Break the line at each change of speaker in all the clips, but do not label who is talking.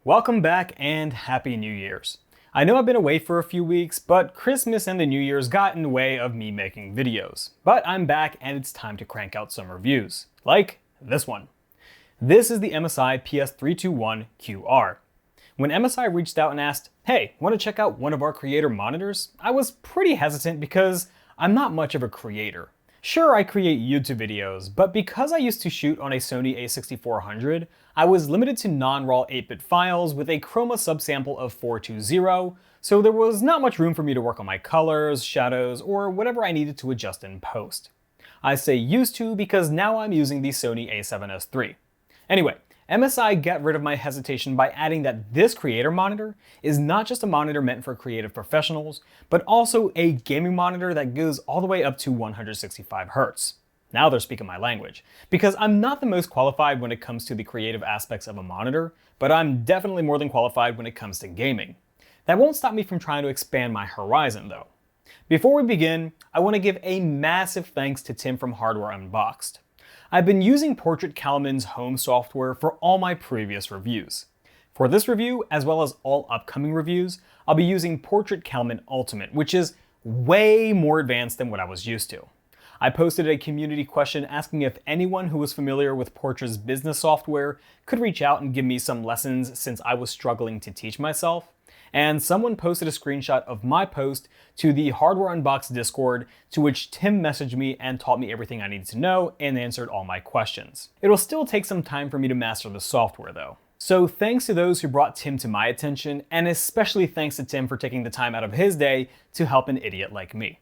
Welcome back and Happy New Year's. I know I've been away for a few weeks, but Christmas and the New Year's got in the way of me making videos. But I'm back and it's time to crank out some reviews, like this one. This is the MSI PS321QR. When MSI reached out and asked, hey, want to check out one of our creator monitors? I was pretty hesitant because I'm not much of a creator. Sure, I create YouTube videos, but because I used to shoot on a Sony a6400, I was limited to non-RAW 8-bit files with a chroma subsample of 420, so there was not much room for me to work on my colors, shadows, or whatever I needed to adjust in post. I say used to because now I'm using the Sony a7S III. Anyway, MSI got rid of my hesitation by adding that this creator monitor is not just a monitor meant for creative professionals, but also a gaming monitor that goes all the way up to 165 Hz. Now they're speaking my language, because I'm not the most qualified when it comes to the creative aspects of a monitor, but I'm definitely more than qualified when it comes to gaming. That won't stop me from trying to expand my horizon though. Before we begin, I want to give a massive thanks to Tim from Hardware Unboxed. I've been using Portrait Kalman's home software for all my previous reviews. For this review, as well as all upcoming reviews, I'll be using Portrait Kalman Ultimate, which is way more advanced than what I was used to. I posted a community question asking if anyone who was familiar with Portrait's business software could reach out and give me some lessons since I was struggling to teach myself. And someone posted a screenshot of my post to the Hardware Unboxed Discord, to which Tim messaged me and taught me everything I needed to know and answered all my questions. It'll still take some time for me to master the software though. So thanks to those who brought Tim to my attention, and especially thanks to Tim for taking the time out of his day to help an idiot like me.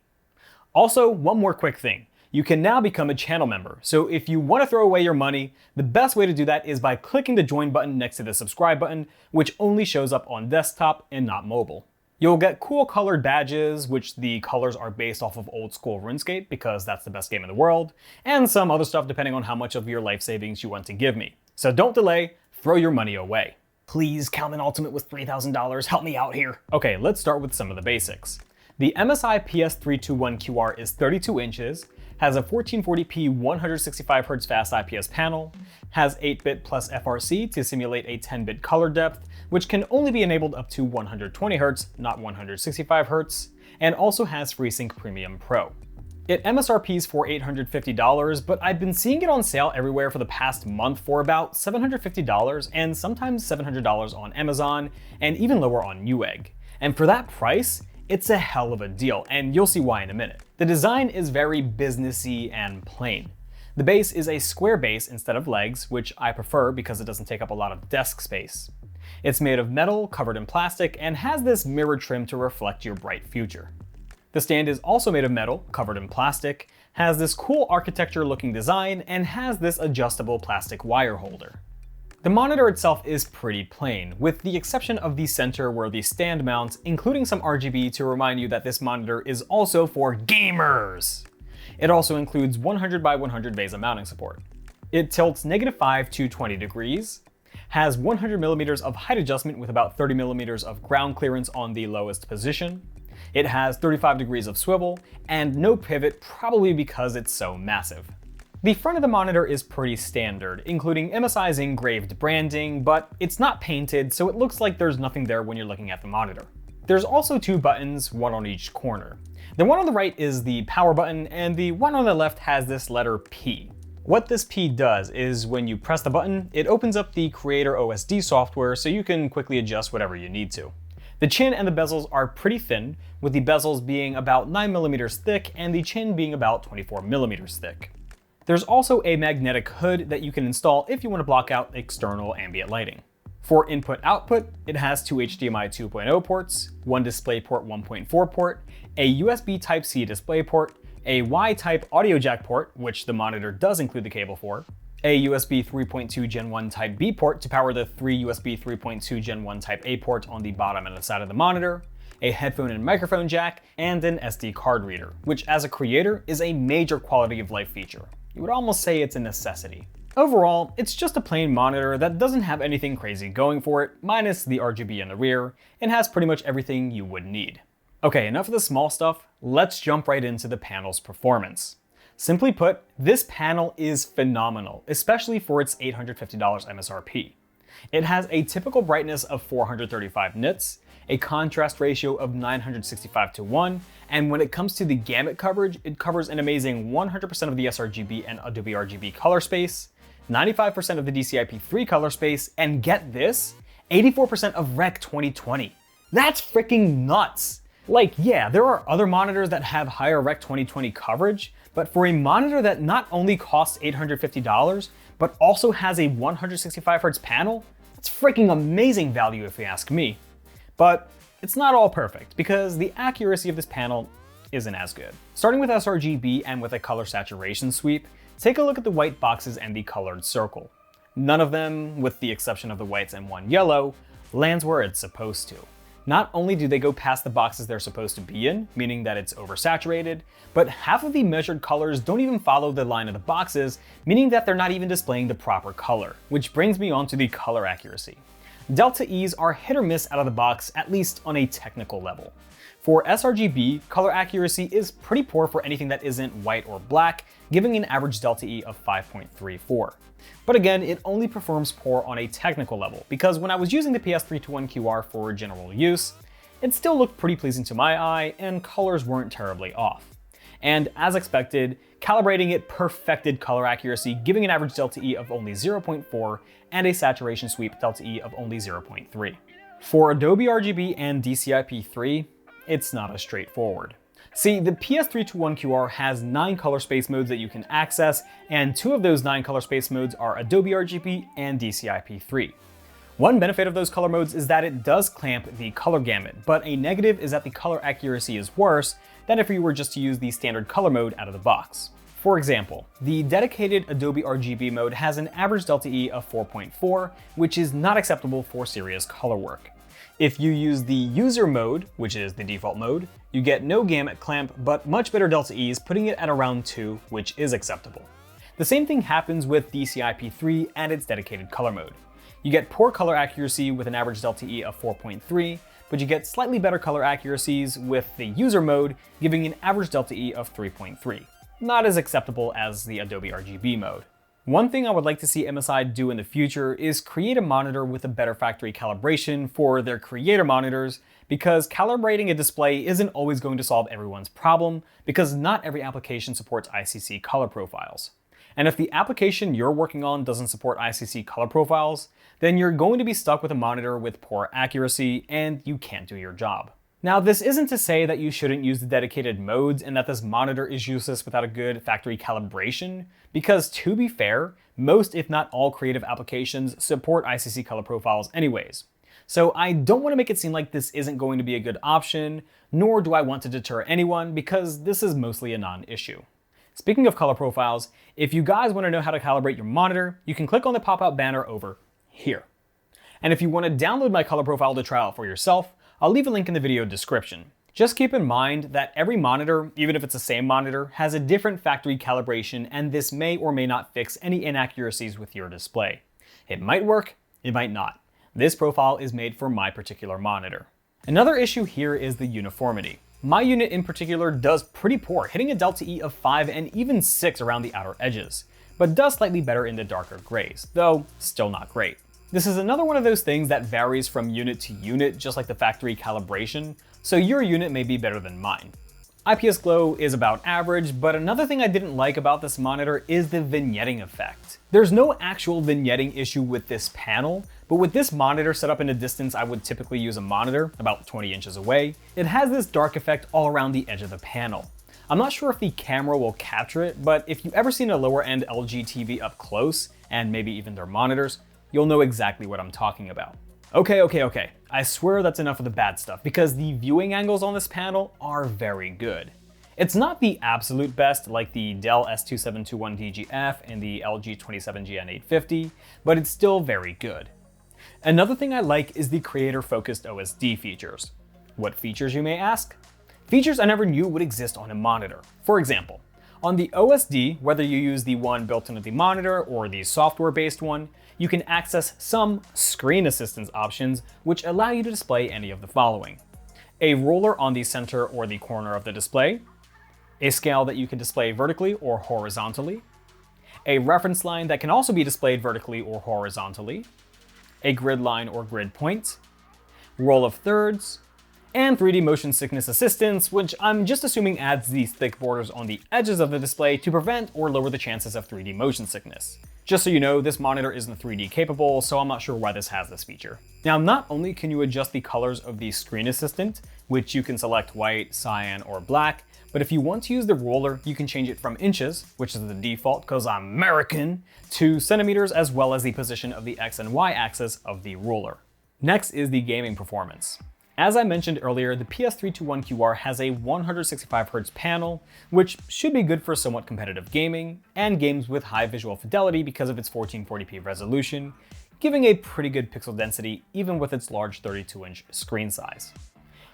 Also, one more quick thing. You can now become a channel member, so if you want to throw away your money, the best way to do that is by clicking the join button next to the subscribe button, which only shows up on desktop and not mobile. You'll get cool colored badges, which the colors are based off of old school RuneScape because that's the best game in the world, and some other stuff depending on how much of your life savings you want to give me. So don't delay, throw your money away. Please, Kalman Ultimate with $3,000, help me out here. Okay, let's start with some of the basics. The MSI PS321QR is 32 inches, has a 1440p 165Hz fast IPS panel, has 8-bit plus FRC to simulate a 10-bit color depth, which can only be enabled up to 120Hz, not 165Hz, and also has FreeSync Premium Pro. It MSRPs for $850, but I've been seeing it on sale everywhere for the past month for about $750 and sometimes $700 on Amazon, and even lower on Newegg. And for that price, it's a hell of a deal, and you'll see why in a minute. The design is very businessy and plain. The base is a square base instead of legs, which I prefer because it doesn't take up a lot of desk space. It's made of metal, covered in plastic, and has this mirror trim to reflect your bright future. The stand is also made of metal, covered in plastic, has this cool architecture looking design, and has this adjustable plastic wire holder. The monitor itself is pretty plain, with the exception of the center where the stand mounts, including some RGB to remind you that this monitor is also for gamers. It also includes 100 by 100 VESA mounting support. It tilts -5 to 20 degrees, has 100mm of height adjustment with about 30mm of ground clearance on the lowest position. It has 35 degrees of swivel, and no pivot, probably because it's so massive. The front of the monitor is pretty standard, including MSI's engraved branding, but it's not painted, so it looks like there's nothing there when you're looking at the monitor. There's also two buttons, one on each corner. The one on the right is the power button, and the one on the left has this letter P. What this P does is when you press the button, it opens up the Creator OSD software so you can quickly adjust whatever you need to. The chin and the bezels are pretty thin, with the bezels being about 9mm thick and the chin being about 24mm thick. There's also a magnetic hood that you can install if you want to block out external ambient lighting. For input-output, it has two HDMI 2.0 ports, one DisplayPort 1.4 port, a USB Type-C DisplayPort, a Y-type audio jack port, which the monitor does include the cable for, a USB 3.2 Gen 1 Type B port to power the three USB 3.2 Gen 1 Type A ports on the bottom and the side of the monitor, a headphone and microphone jack, and an SD card reader, which as a creator is a major quality of life feature. You would almost say it's a necessity. Overall, it's just a plain monitor that doesn't have anything crazy going for it, minus the RGB in the rear, and has pretty much everything you would need. Okay, enough of the small stuff, let's jump right into the panel's performance. Simply put, this panel is phenomenal, especially for its $850 MSRP. It has a typical brightness of 435 nits, a contrast ratio of 965:1, and when it comes to the gamut coverage, it covers an amazing 100% of the sRGB and Adobe RGB color space, 95% of the DCI-P3 color space, and get this, 84% of Rec 2020. That's freaking nuts! Like, yeah, there are other monitors that have higher Rec 2020 coverage, but for a monitor that not only costs $850, but also has a 165Hz panel, that's freaking amazing value if you ask me. But it's not all perfect, because the accuracy of this panel isn't as good. Starting with sRGB and with a color saturation sweep, take a look at the white boxes and the colored circle. None of them, with the exception of the whites and one yellow, lands where it's supposed to. Not only do they go past the boxes they're supposed to be in, meaning that it's oversaturated, but half of the measured colors don't even follow the line of the boxes, meaning that they're not even displaying the proper color, which brings me on to the color accuracy. Delta E's are hit or miss out of the box, at least on a technical level. For sRGB, color accuracy is pretty poor for anything that isn't white or black, giving an average Delta E of 5.34. But again, it only performs poor on a technical level, because when I was using the PS321QR for general use, it still looked pretty pleasing to my eye, and colors weren't terribly off. And as expected, calibrating it perfected color accuracy, giving an average Delta E of only 0.4 and a saturation sweep Delta E of only 0.3. For Adobe RGB and DCI-P3, it's not as straightforward. See, the PS321QR has 9 color space modes that you can access, and 2 of those 9 color space modes are Adobe RGB and DCI-P3. One benefit of those color modes is that it does clamp the color gamut, but a negative is that the color accuracy is worse than if you were just to use the standard color mode out of the box. For example, the dedicated Adobe RGB mode has an average Delta E of 4.4, which is not acceptable for serious color work. If you use the user mode, which is the default mode, you get no gamut clamp, but much better Delta E's, putting it at around 2, which is acceptable. The same thing happens with DCI-P3 and its dedicated color mode. You get poor color accuracy with an average Delta E of 4.3, but you get slightly better color accuracies with the user mode, giving an average Delta E of 3.3. Not as acceptable as the Adobe RGB mode. One thing I would like to see MSI do in the future is create a monitor with a better factory calibration for their creator monitors, because calibrating a display isn't always going to solve everyone's problem, because not every application supports ICC color profiles. And if the application you're working on doesn't support ICC color profiles, then you're going to be stuck with a monitor with poor accuracy and you can't do your job. Now, this isn't to say that you shouldn't use the dedicated modes and that this monitor is useless without a good factory calibration, because to be fair, most if not all creative applications support ICC color profiles anyways. So I don't want to make it seem like this isn't going to be a good option, nor do I want to deter anyone, because this is mostly a non-issue. Speaking of color profiles, if you guys want to know how to calibrate your monitor, you can click on the pop-out banner over here. And if you want to download my color profile to try out for yourself, I'll leave a link in the video description. Just keep in mind that every monitor, even if it's the same monitor, has a different factory calibration, and this may or may not fix any inaccuracies with your display. It might work, it might not. This profile is made for my particular monitor. Another issue here is the uniformity. My unit in particular does pretty poor, hitting a Delta E of 5 and even 6 around the outer edges, but does slightly better in the darker grays, though still not great. This is another one of those things that varies from unit to unit, just like the factory calibration, so your unit may be better than mine. IPS glow is about average, but another thing I didn't like about this monitor is the vignetting effect. There's no actual vignetting issue with this panel, but with this monitor set up in a distance I would typically use a monitor, about 20 inches away, it has this dark effect all around the edge of the panel. I'm not sure if the camera will capture it, but if you've ever seen a lower end LG TV up close, and maybe even their monitors, you'll know exactly what I'm talking about. Okay. I swear that's enough of the bad stuff, because the viewing angles on this panel are very good. It's not the absolute best like the Dell S2721DGF and the LG 27GN850, but it's still very good. Another thing I like is the creator-focused OSD features. What features, you may ask? Features I never knew would exist on a monitor. For example, on the OSD, whether you use the one built into the monitor or the software-based one, you can access some screen assistance options which allow you to display any of the following: a ruler on the center or the corner of the display, a scale that you can display vertically or horizontally, a reference line that can also be displayed vertically or horizontally, a grid line or grid point, roll of thirds, and 3D motion sickness assistance, which I'm just assuming adds these thick borders on the edges of the display to prevent or lower the chances of 3D motion sickness. Just so you know, this monitor isn't 3D capable, so I'm not sure why this has this feature. Now, not only can you adjust the colors of the screen assistant, which you can select white, cyan, or black, but if you want to use the ruler, you can change it from inches, which is the default because I'm American, to centimeters, as well as the position of the X and Y axis of the ruler. Next is the gaming performance. As I mentioned earlier, the PS321QR has a 165Hz panel, which should be good for somewhat competitive gaming, and games with high visual fidelity because of its 1440p resolution, giving a pretty good pixel density even with its large 32-inch screen size.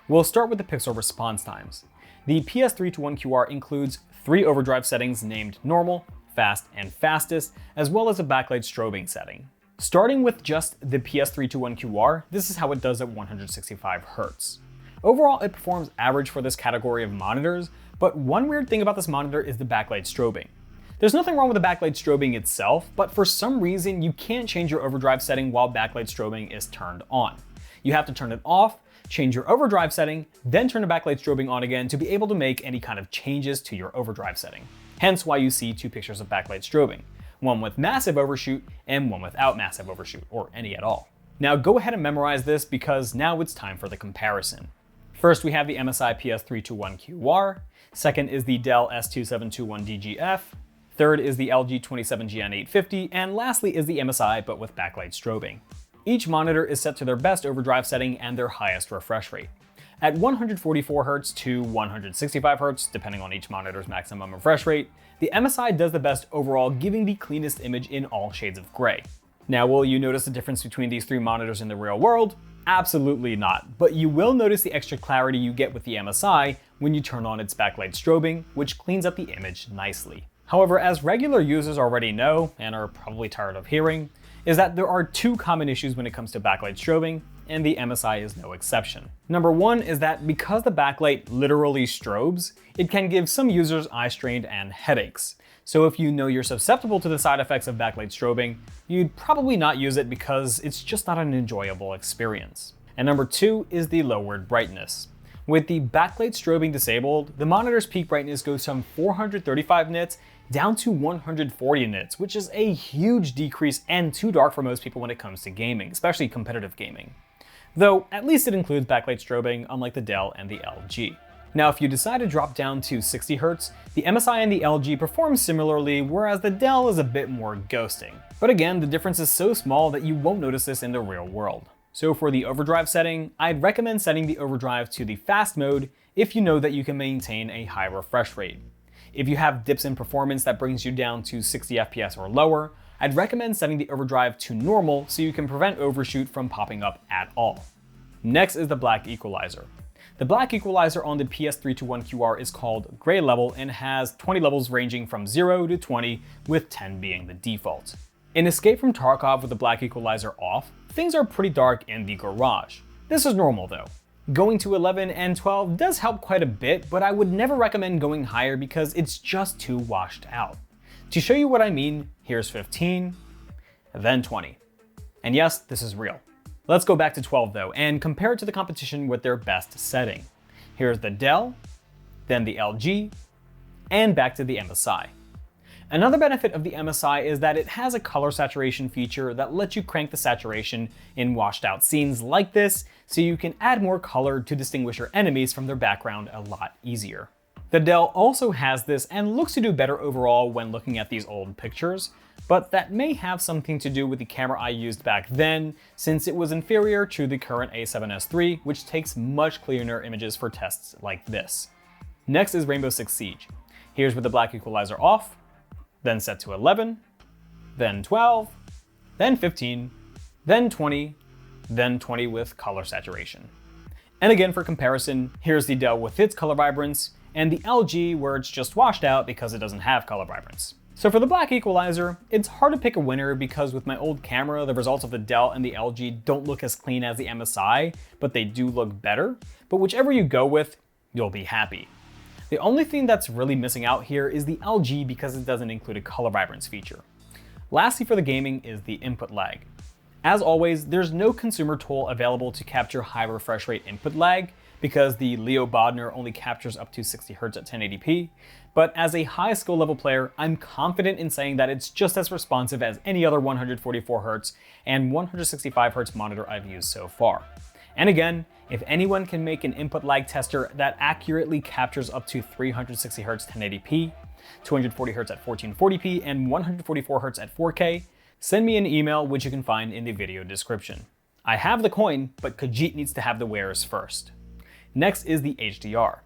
We'll start with the pixel response times. The PS321QR includes 3 overdrive settings named Normal, Fast, and Fastest, as well as a backlight strobing setting. Starting with just the PS321QR, this is how it does at 165Hz. Overall, it performs average for this category of monitors, but one weird thing about this monitor is the backlight strobing. There's nothing wrong with the backlight strobing itself, but for some reason you can't change your overdrive setting while backlight strobing is turned on. You have to turn it off, change your overdrive setting, then turn the backlight strobing on again to be able to make any kind of changes to your overdrive setting. Hence why you see 2 pictures of backlight strobing. One with massive overshoot and one without massive overshoot, or any at all. Now go ahead and memorize this because now it's time for the comparison. First we have the MSI PS321QR, second is the Dell S2721DGF, third is the LG 27GN850, and lastly is the MSI but with backlight strobing. Each monitor is set to their best overdrive setting and their highest refresh rate. At 144Hz to 165Hz, depending on each monitor's maximum refresh rate, the MSI does the best overall, giving the cleanest image in all shades of gray. Now, will you notice the difference between these 3 monitors in the real world? Absolutely not, but you will notice the extra clarity you get with the MSI when you turn on its backlight strobing, which cleans up the image nicely. However, as regular users already know, and are probably tired of hearing, is that there are 2 common issues when it comes to backlight strobing, and the MSI is no exception. Number 1 is that because the backlight literally strobes, it can give some users eye strain and headaches. So if you know you're susceptible to the side effects of backlight strobing, you'd probably not use it because it's just not an enjoyable experience. And number 2 is the lowered brightness. With the backlight strobing disabled, the monitor's peak brightness goes from 435 nits down to 140 nits, which is a huge decrease and too dark for most people when it comes to gaming, especially competitive gaming. Though, at least it includes backlight strobing, unlike the Dell and the LG. Now, if you decide to drop down to 60Hz, the MSI and the LG perform similarly, whereas the Dell is a bit more ghosting. But again, the difference is so small that you won't notice this in the real world. So for the overdrive setting, I'd recommend setting the overdrive to the fast mode if you know that you can maintain a high refresh rate. If you have dips in performance that brings you down to 60 FPS or lower, I'd recommend setting the overdrive to normal so you can prevent overshoot from popping up at all. Next is the black equalizer. The black equalizer on the PS321QR is called gray level and has 20 levels ranging from 0 to 20, with 10 being the default. In Escape from Tarkov with the black equalizer off, things are pretty dark in the garage. This is normal though. Going to 11 and 12 does help quite a bit, but I would never recommend going higher because it's just too washed out. To show you what I mean, here's 15, then 20. And yes, this is real. Let's go back to 12 though, and compare it to the competition with their best setting. Here's the Dell, then the LG, and back to the MSI. Another benefit of the MSI is that it has a color saturation feature that lets you crank the saturation in washed out scenes like this, so you can add more color to distinguish your enemies from their background a lot easier. The Dell also has this and looks to do better overall when looking at these old pictures, but that may have something to do with the camera I used back then, since it was inferior to the current A7S III, which takes much cleaner images for tests like this. Next is Rainbow Six Siege. Here's with the black equalizer off, then set to 11, then 12, then 15, then 20, then 20 with color saturation. And again, for comparison, here's the Dell with its color vibrance, and the LG where it's just washed out because it doesn't have color vibrance. So for the black equalizer, it's hard to pick a winner because with my old camera, the results of the Dell and the LG don't look as clean as the MSI, but they do look better. But whichever you go with, you'll be happy. The only thing that's really missing out here is the LG because it doesn't include a color vibrance feature. Lastly for the gaming is the input lag. As always, there's no consumer tool available to capture high refresh rate input lag, because the Leo Bodner only captures up to 60 Hz at 1080p, but as a high skill level player, I'm confident in saying that it's just as responsive as any other 144 Hz and 165 Hz monitor I've used so far. And again, if anyone can make an input lag tester that accurately captures up to 360 Hz 1080p, 240 Hz at 1440p, and 144 Hz at 4K, send me an email, which you can find in the video description. I have the coin, but Khajiit needs to have the wares first. Next is the HDR.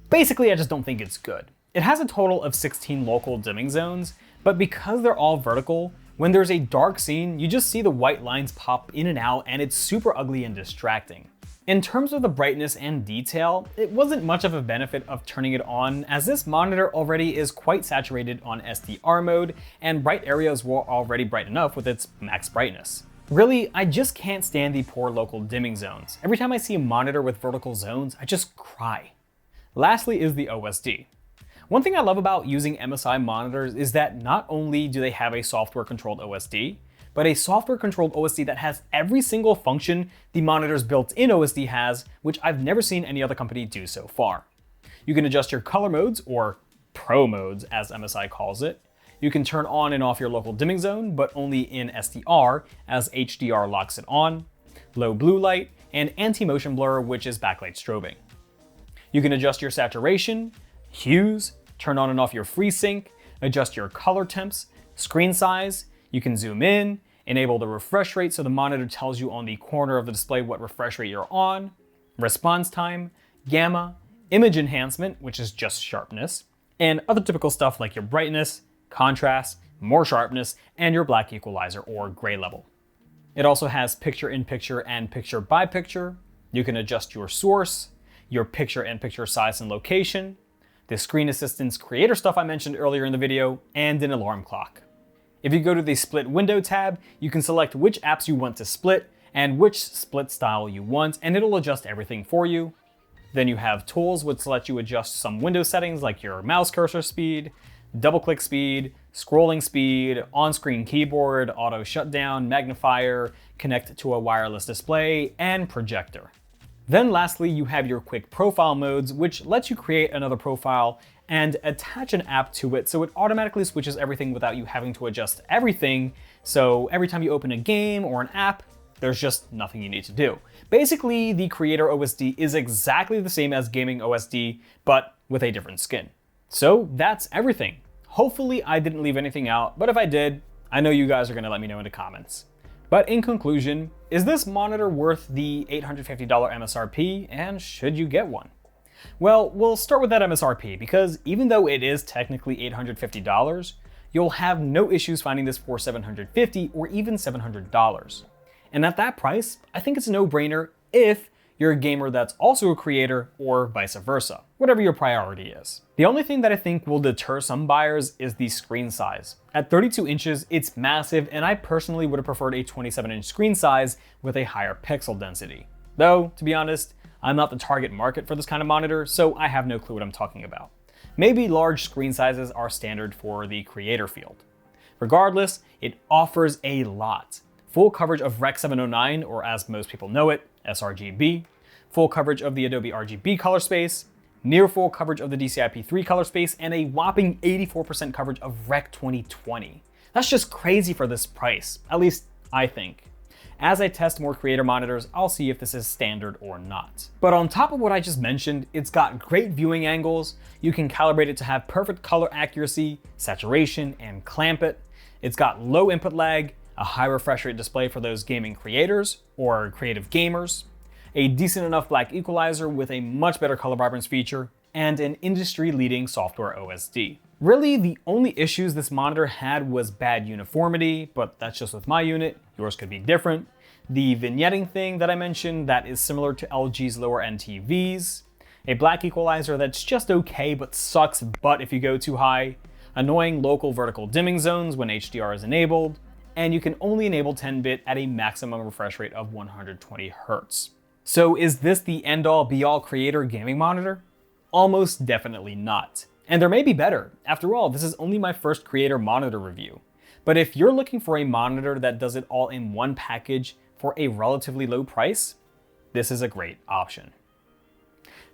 Basically, I just don't think it's good. It has a total of 16 local dimming zones, but because they're all vertical, when there's a dark scene, you just see the white lines pop in and out, and it's super ugly and distracting. In terms of the brightness and detail, it wasn't much of a benefit of turning it on, as this monitor already is quite saturated on SDR mode, and bright areas were already bright enough with its max brightness. Really, I just can't stand the poor local dimming zones. Every time I see a monitor with vertical zones, I just cry. Lastly is the OSD. One thing I love about using MSI monitors is that not only do they have a software-controlled OSD, but a software-controlled OSD that has every single function the monitor's built-in OSD has, which I've never seen any other company do so far. You can adjust your color modes, or pro modes as MSI calls it. You can turn on and off your local dimming zone, but only in SDR, as HDR locks it on, low blue light, and anti-motion blur, which is backlight strobing. You can adjust your saturation, hues, turn on and off your FreeSync, adjust your color temps, screen size. You can zoom in, enable the refresh rate so the monitor tells you on the corner of the display what refresh rate you're on, response time, gamma, image enhancement, which is just sharpness, and other typical stuff like your brightness, contrast, more sharpness, and your black equalizer or gray level. It also has picture-in-picture and picture-by-picture. You can adjust your source, your picture-in-picture size and location, the screen assistance creator stuff I mentioned earlier in the video, and an alarm clock. If you go to the split window tab, you can select which apps you want to split and which split style you want, and it'll adjust everything for you. Then you have tools which let you adjust some window settings like your mouse cursor speed, double-click speed, scrolling speed, on-screen keyboard, auto shutdown, magnifier, connect to a wireless display, and projector. Then lastly, you have your quick profile modes, which lets you create another profile and attach an app to it so it automatically switches everything without you having to adjust everything. So every time you open a game or an app, there's just nothing you need to do. Basically, the Creator OSD is exactly the same as Gaming OSD, but with a different skin. So that's everything. Hopefully I didn't leave anything out, but if I did, I know you guys are gonna let me know in the comments. But in conclusion, is this monitor worth the $850 MSRP, and should you get one? Well, we'll start with that MSRP, because even though it is technically $850, you'll have no issues finding this for $750 or even $700. And at that price, I think it's a no-brainer if you're a gamer that's also a creator, or vice versa, whatever your priority is. The only thing that I think will deter some buyers is the screen size. At 32 inches, it's massive, and I personally would have preferred a 27-inch screen size with a higher pixel density. Though, to be honest, I'm not the target market for this kind of monitor, so I have no clue what I'm talking about. Maybe large screen sizes are standard for the creator field. Regardless, it offers a lot. Full coverage of Rec. 709, or as most people know it, sRGB, full coverage of the Adobe RGB color space, near full coverage of the DCI-P3 color space, and a whopping 84% coverage of Rec. 2020. That's just crazy for this price, at least I think. As I test more creator monitors, I'll see if this is standard or not. But on top of what I just mentioned, it's got great viewing angles, you can calibrate it to have perfect color accuracy, saturation, and clamp it. It's got low input lag, a high refresh rate display for those gaming creators or creative gamers, a decent enough black equalizer with a much better color vibrance feature, and an industry-leading software OSD. Really, the only issues this monitor had was bad uniformity, but that's just with my unit, yours could be different. The vignetting thing that I mentioned that is similar to LG's lower end TVs, a black equalizer that's just okay but sucks butt if you go too high, annoying local vertical dimming zones when HDR is enabled, and you can only enable 10-bit at a maximum refresh rate of 120 Hz. So is this the end-all be-all creator gaming monitor? Almost definitely not. And there may be better. After all, this is only my first creator monitor review. But if you're looking for a monitor that does it all in one package for a relatively low price, this is a great option.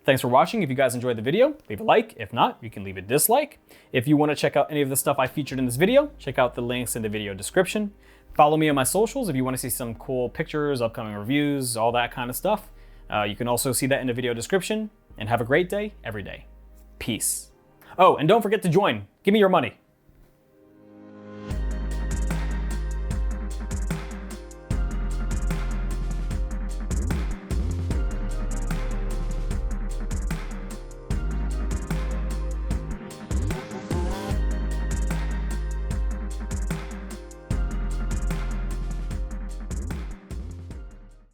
Thanks for watching. If you guys enjoyed the video, leave a like. If not, you can leave a dislike. If you want to check out any of the stuff I featured in this video, check out the links in the video description. Follow me on my socials if you want to see some cool pictures, upcoming reviews, all that kind of stuff. You can also see that in the video description. And have a great day every day. Peace. Oh, and don't forget to join. Give me your money.